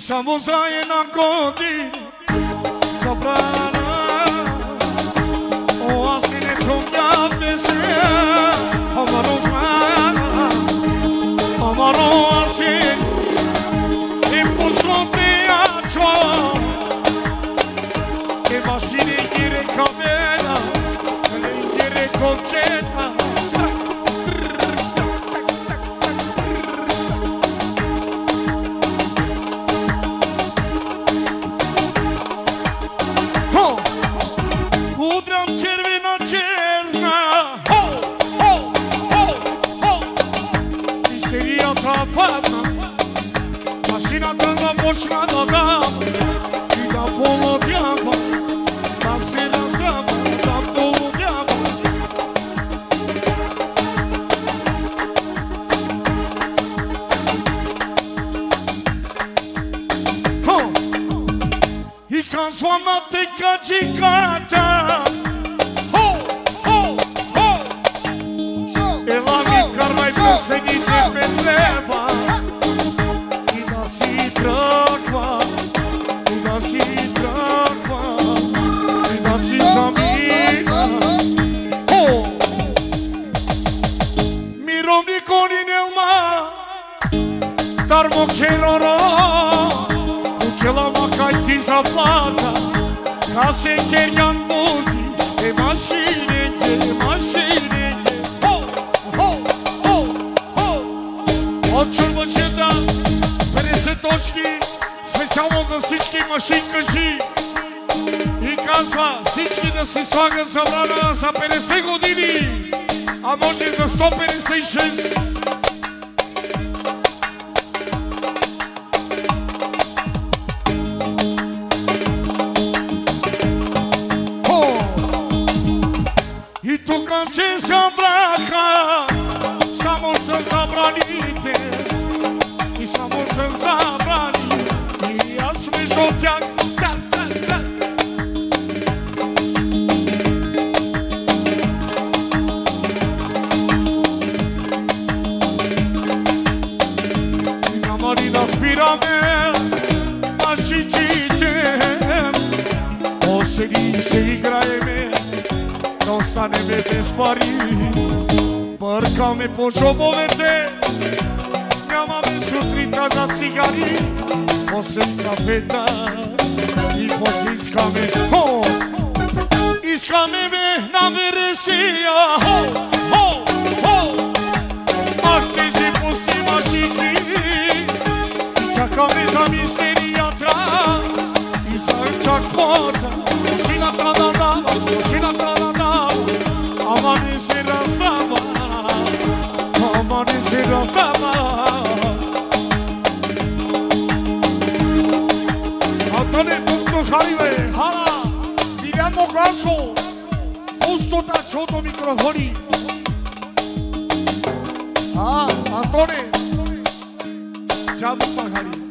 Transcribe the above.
Samozaje na godin Sobrana O asine tonga pese Amaro fana Amaro asin Impulso te achwa Que vasine gire kamera Kale gire concheta Mașina dă-mi moșna dă-mi Și da polo deava Da se răzdeava Da polo deava I ca soama te cacicata Ela mi carmai persegnice pe treba Dar mocheloro Cucela macai zaplata Ca se cherian multi E mașine Ho, ho, ho, ho O ciurbă ce da Пересе точки Специално за всички машинка жи И казва всички да си слагат забрана за 50 години А може за 156 se îmbracă Samo să zabranite I samo să zabranite I ja sme žoťak I na marina spirame Mașicite O sedi se igrajeme Da ostaneme bez pari Bъркаме по жобовете Нямаме сутринта за цигари После кафета И после искаме Искаме бе на вересия Ах тези пусти машини И чакаме за мистерията И за чакмота Сината да дава Сината да дава Ама не се раздава Ама не се раздава Антоне, пункто халиве, хала Миляно гласо Пустота чото микрофони Антоне Чабу пахари